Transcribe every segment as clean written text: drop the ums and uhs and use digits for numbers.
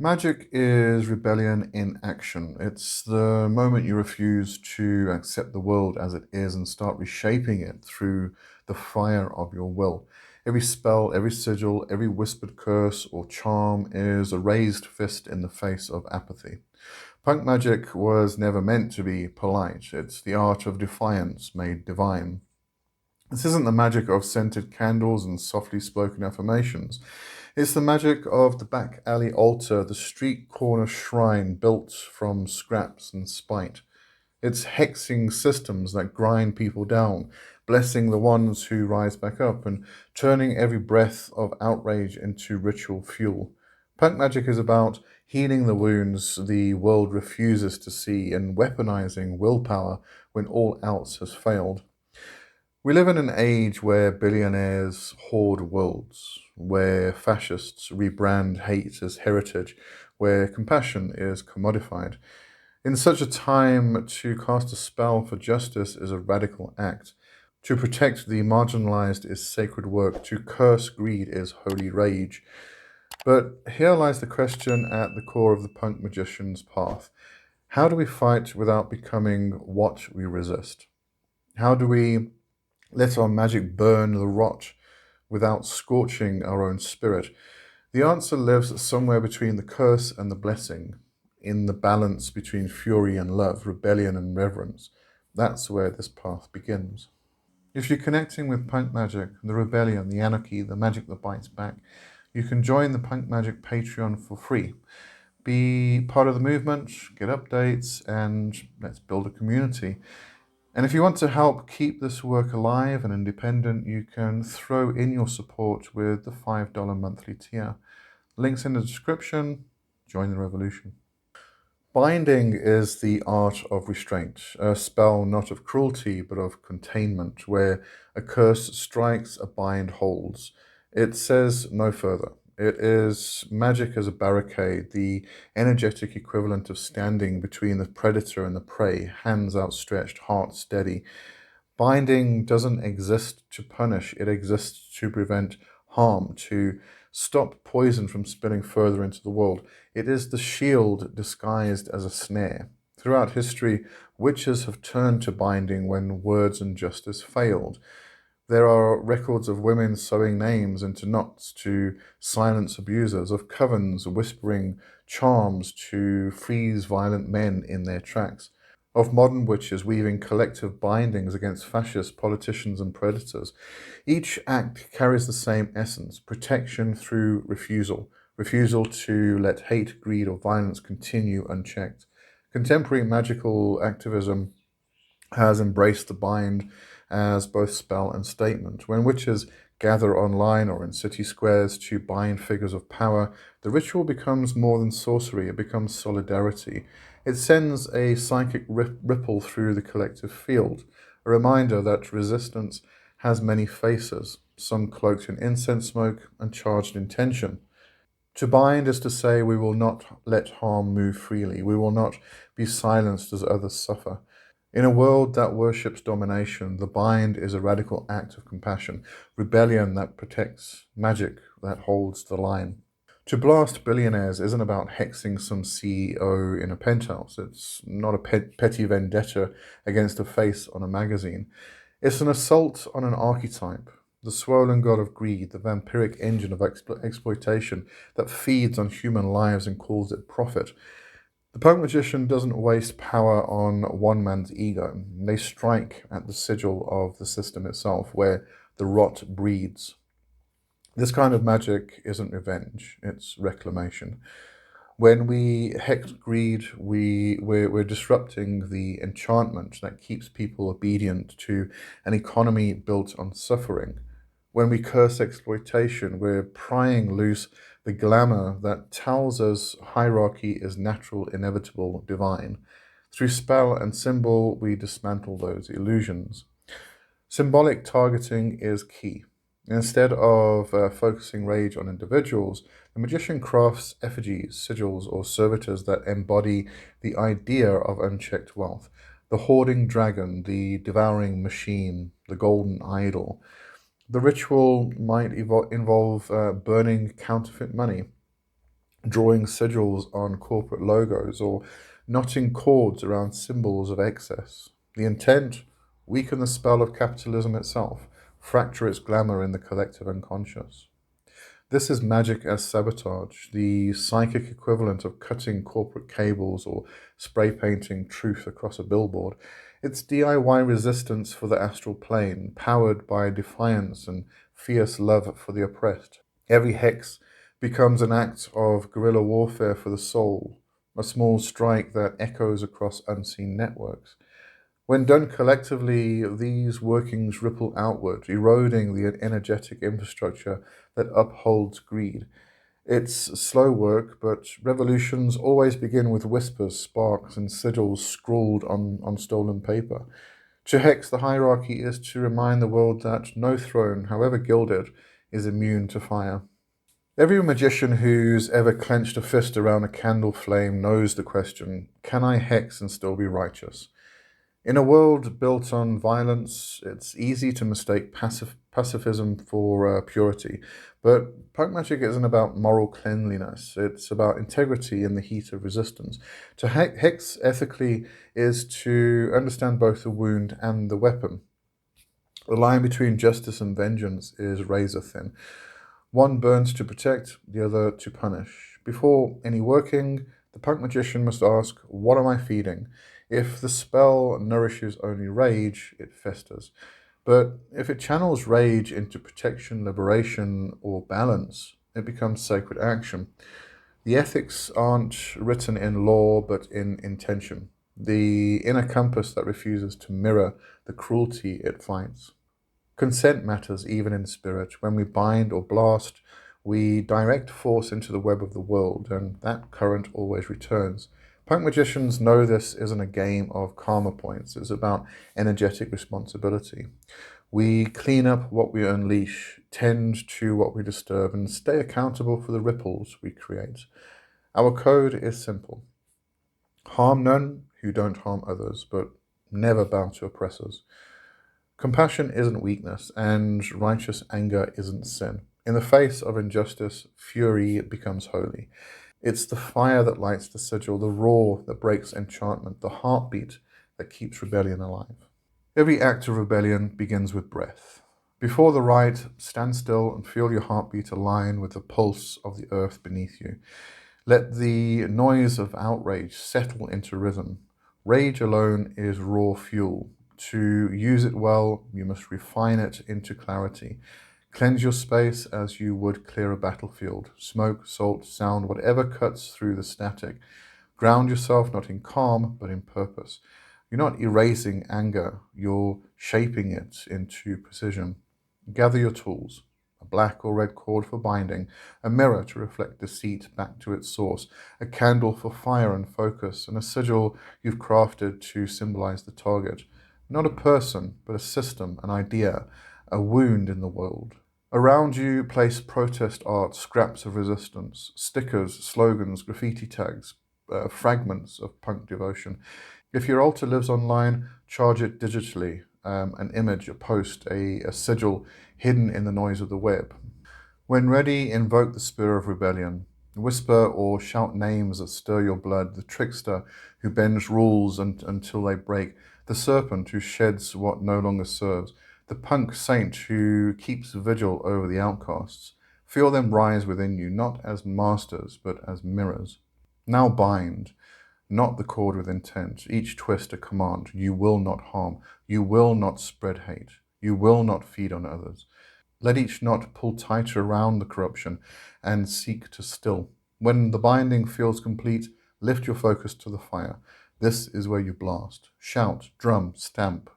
Magic is rebellion in action. It's the moment you refuse to accept the world as it is and start reshaping it through the fire of your will. Every spell, every sigil, every whispered curse or charm is a raised fist in the face of apathy. Punk magic was never meant to be polite. It's the art of defiance made divine. This isn't the magic of scented candles and softly spoken affirmations. It's the magic of the back alley altar, the street corner shrine built from scraps and spite. It's hexing systems that grind people down, blessing the ones who rise back up, and turning every breath of outrage into ritual fuel. Punk magic is about healing the wounds the world refuses to see and weaponizing willpower when all else has failed. We live in an age where billionaires hoard worlds, where fascists rebrand hate as heritage, where compassion is commodified. In such a time, to cast a spell for justice is a radical act. To protect the marginalized is sacred work. To curse greed is holy rage. But here lies the question at the core of the punk magician's path. How do we fight without becoming what we resist? How do we let our magic burn the rot without scorching our own spirit? The answer lives somewhere between the curse and the blessing, in the balance between fury and love, rebellion and reverence. That's where this path begins. If you're connecting with punk magic, the rebellion, the anarchy, the magic that bites back, you can join the Punk Magic Patreon for free. Be part of the movement, get updates, and let's build a community. And if you want to help keep this work alive and independent, you can throw in your support with the $5 monthly tier. Links in the description. Join the revolution. Binding is the art of restraint, a spell not of cruelty but of containment, where a curse strikes, a bind holds. It says no further. It is magic as a barricade, the energetic equivalent of standing between the predator and the prey, hands outstretched, heart steady. Binding doesn't exist to punish, it exists to prevent harm, to stop poison from spilling further into the world. It is the shield disguised as a snare. Throughout history, witches have turned to binding when words and justice failed. There are records of women sewing names into knots to silence abusers, of covens whispering charms to freeze violent men in their tracks, of modern witches weaving collective bindings against fascists, politicians, and predators. Each act carries the same essence: protection through refusal, refusal to let hate, greed, or violence continue unchecked. Contemporary magical activism has embraced the bind as both spell and statement. When witches gather online or in city squares to bind figures of power, the ritual becomes more than sorcery, it becomes solidarity. It sends a psychic ripple through the collective field, a reminder that resistance has many faces, some cloaked in incense smoke and charged intention. To bind is to say we will not let harm move freely, we will not be silenced as others suffer. In a world that worships domination, the bind is a radical act of compassion, rebellion that protects, magic that holds the line. To blast billionaires isn't about hexing some CEO in a penthouse. It's not a petty vendetta against a face on a magazine. It's an assault on an archetype, the swollen god of greed, the vampiric engine of exploitation that feeds on human lives and calls it profit. The punk magician doesn't waste power on one man's ego. They strike at the sigil of the system itself, where the rot breeds. This kind of magic isn't revenge, it's reclamation. When we hex greed, we're disrupting the enchantment that keeps people obedient to an economy built on suffering. When we curse exploitation, we're prying loose the glamour that tells us hierarchy is natural, inevitable, divine. Through spell and symbol, we dismantle those illusions. Symbolic targeting is key. Instead of focusing rage on individuals, the magician crafts effigies, sigils, or servitors that embody the idea of unchecked wealth. The hoarding dragon, the devouring machine, the golden idol. The ritual might involve burning counterfeit money, drawing sigils on corporate logos, or knotting cords around symbols of excess. The intent: weaken the spell of capitalism itself, fracture its glamour in the collective unconscious. This is magic as sabotage, the psychic equivalent of cutting corporate cables or spray painting truth across a billboard. It's DIY resistance for the astral plane, powered by defiance and fierce love for the oppressed. Every hex becomes an act of guerrilla warfare for the soul, a small strike that echoes across unseen networks. When done collectively, these workings ripple outward, eroding the energetic infrastructure that upholds greed. It's slow work, but revolutions always begin with whispers, sparks, and sigils scrawled on stolen paper. To hex the hierarchy is to remind the world that no throne, however gilded, is immune to fire. Every magician who's ever clenched a fist around a candle flame knows the question: can I hex and still be righteous? In a world built on violence, it's easy to mistake pacifism for purity. But punk magic isn't about moral cleanliness, it's about integrity in the heat of resistance. To hex ethically is to understand both the wound and the weapon. The line between justice and vengeance is razor thin. One burns to protect, the other to punish. Before any working, the punk magician must ask, what am I feeding? If the spell nourishes only rage, it festers. But if it channels rage into protection, liberation, or balance, it becomes sacred action. The ethics aren't written in law, but in intention. The inner compass that refuses to mirror the cruelty it fights. Consent matters even in spirit. When we bind or blast, we direct force into the web of the world, and that current always returns. Punk magicians know this isn't a game of karma points, it's about energetic responsibility. We clean up what we unleash, tend to what we disturb, and stay accountable for the ripples we create. Our code is simple: harm none who don't harm others, but never bow to oppressors. Compassion isn't weakness, and righteous anger isn't sin. In the face of injustice, fury becomes holy. It's the fire that lights the sigil, the roar that breaks enchantment, the heartbeat that keeps rebellion alive. Every act of rebellion begins with breath. Before the rite, stand still and feel your heartbeat align with the pulse of the earth beneath you. Let the noise of outrage settle into rhythm. Rage alone is raw fuel. To use it well, you must refine it into clarity. Cleanse your space as you would clear a battlefield. Smoke, salt, sound, whatever cuts through the static. Ground yourself not in calm, but in purpose. You're not erasing anger, you're shaping it into precision. Gather your tools: a black or red cord for binding, a mirror to reflect deceit back to its source, a candle for fire and focus, and a sigil you've crafted to symbolize the target. Not a person, but a system, an idea, a wound in the world. Around you, place protest art, scraps of resistance, stickers, slogans, graffiti tags, fragments of punk devotion. If your altar lives online, charge it digitally: an image, a post, a sigil hidden in the noise of the web. When ready, invoke the spear of rebellion. Whisper or shout names that stir your blood: the trickster who bends rules until they break, the serpent who sheds what no longer serves, the punk saint who keeps vigil over the outcasts. Feel them rise within you, not as masters, but as mirrors. Now bind, not the cord with intent, each twist a command: you will not harm, you will not spread hate, you will not feed on others. Let each knot pull tighter around the corruption and seek to still. When the binding feels complete, lift your focus to the fire. This is where you blast. Shout, drum, stamp,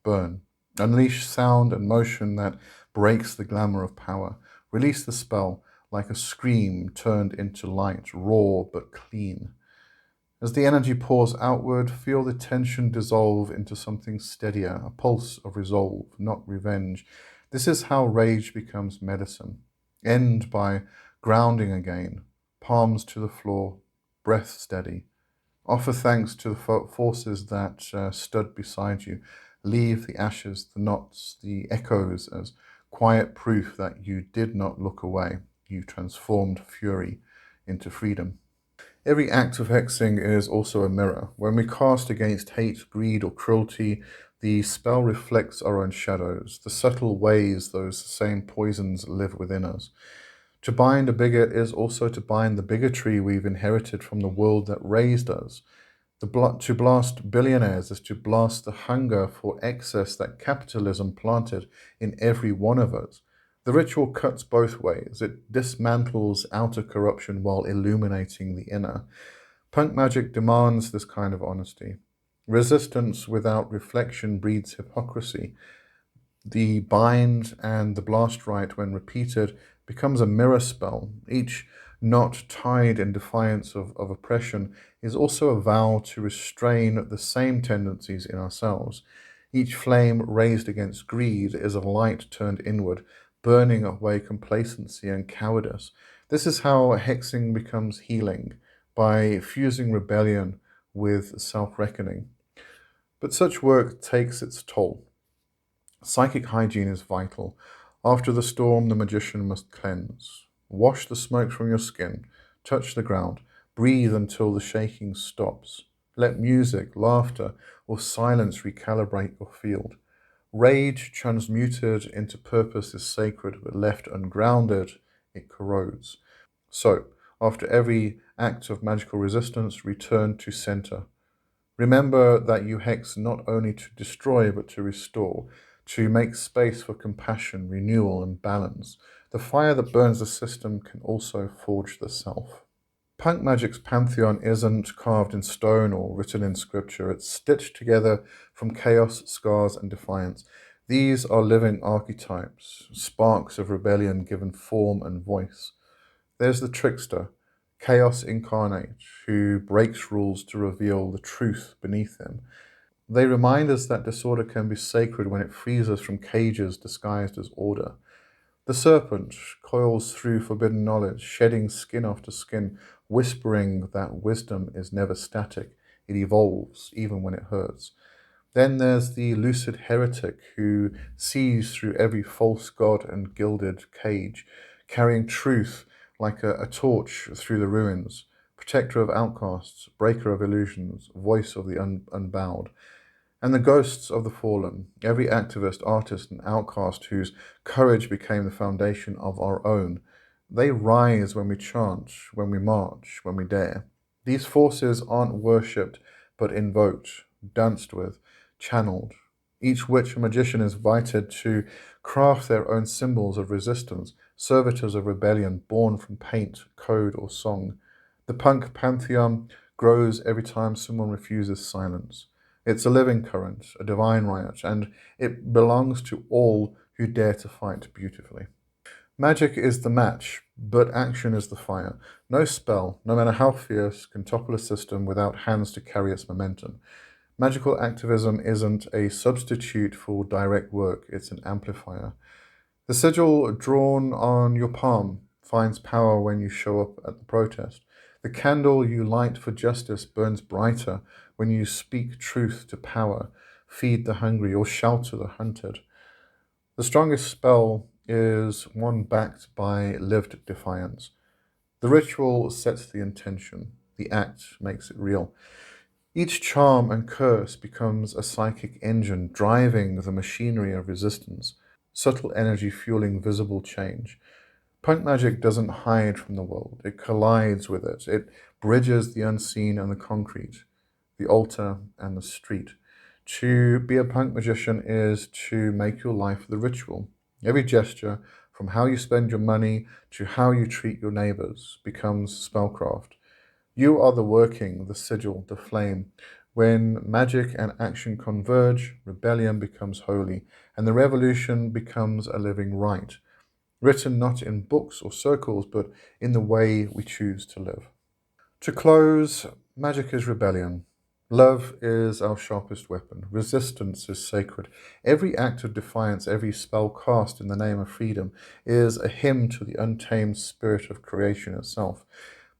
burn. Unleash sound and motion that breaks the glamour of power. Release the spell like a scream turned into light, raw but clean. As the energy pours outward, feel the tension dissolve into something steadier, a pulse of resolve, not revenge. This is how rage becomes medicine. End by grounding again, palms to the floor, breath steady. Offer thanks to the forces that stood beside you. Leave the ashes, the knots, the echoes as quiet proof that you did not look away. You transformed fury into freedom. Every act of hexing is also a mirror. When we cast against hate, greed, or cruelty, the spell reflects our own shadows, the subtle ways those same poisons live within us. To bind a bigot is also to bind the bigotry we've inherited from the world that raised us. To blast billionaires is to blast the hunger for excess that capitalism planted in every one of us. The ritual cuts both ways. It dismantles outer corruption while illuminating the inner. Punk magic demands this kind of honesty. Resistance without reflection breeds hypocrisy. The bind and the blast rite, when repeated, becomes a mirror spell. Each knot tied in defiance of oppression is also a vow to restrain the same tendencies in ourselves. Each flame raised against greed is a light turned inward, burning away complacency and cowardice. This is how hexing becomes healing, by fusing rebellion with self reckoning. But such work takes its toll. Psychic hygiene is vital. After the storm, the magician must cleanse. Wash the smoke from your skin, touch the ground, breathe until the shaking stops. Let music, laughter, or silence recalibrate your field. Rage transmuted into purpose is sacred, but left ungrounded, it corrodes. So, after every act of magical resistance, return to center. Remember that you hex not only to destroy, but to restore, to make space for compassion, renewal, and balance. The fire that burns the system can also forge the self. Punk Magic's pantheon isn't carved in stone or written in scripture. It's stitched together from chaos, scars, and defiance. These are living archetypes, sparks of rebellion given form and voice. There's the trickster, chaos incarnate, who breaks rules to reveal the truth beneath them. They remind us that disorder can be sacred when it frees us from cages disguised as order. The serpent coils through forbidden knowledge, shedding skin after skin, whispering that wisdom is never static, it evolves even when it hurts. Then there's the lucid heretic who sees through every false god and gilded cage, carrying truth like a torch through the ruins, protector of outcasts, breaker of illusions, voice of the unbowed. And the ghosts of the fallen, every activist, artist, and outcast whose courage became the foundation of our own, they rise when we chant, when we march, when we dare. These forces aren't worshipped, but invoked, danced with, channeled. Each witch and magician is invited to craft their own symbols of resistance, servitors of rebellion born from paint, code, or song. The punk pantheon grows every time someone refuses silence. It's a living current, a divine riot, and it belongs to all who dare to fight beautifully. Magic is the match, but action is the fire. No spell, no matter how fierce, can topple a system without hands to carry its momentum. Magical activism isn't a substitute for direct work, it's an amplifier. The sigil drawn on your palm finds power when you show up at the protest. The candle you light for justice burns brighter when you speak truth to power, feed the hungry, or shelter the hunted. The strongest spell is one backed by lived defiance. The ritual sets the intention, the act makes it real. Each charm and curse becomes a psychic engine driving the machinery of resistance, subtle energy fueling visible change. Punk magic doesn't hide from the world, it collides with it. It bridges the unseen and the concrete, the altar and the street. To be a punk magician is to make your life the ritual. Every gesture, from how you spend your money to how you treat your neighbors, becomes spellcraft. You are the working, the sigil, the flame. When magic and action converge, rebellion becomes holy, and the revolution becomes a living rite, written not in books or circles, but in the way we choose to live. To close, magic is rebellion. Love is our sharpest weapon. Resistance is sacred. Every act of defiance, every spell cast in the name of freedom is a hymn to the untamed spirit of creation itself.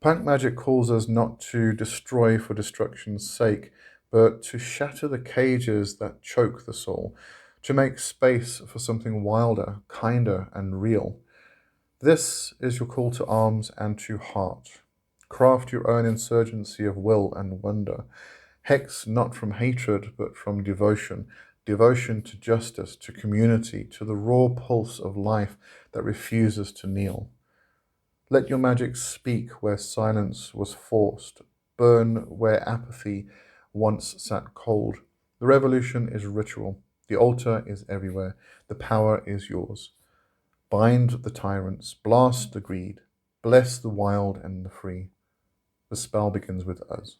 Punk magic calls us not to destroy for destruction's sake, but to shatter the cages that choke the soul, to make space for something wilder, kinder, and real. This is your call to arms and to heart. Craft your own insurgency of will and wonder. Hex not from hatred, but from devotion. Devotion to justice, to community, to the raw pulse of life that refuses to kneel. Let your magic speak where silence was forced. Burn where apathy once sat cold. The revolution is ritual. The altar is everywhere. The power is yours. Bind the tyrants, blast the greed, bless the wild and the free. The spell begins with us.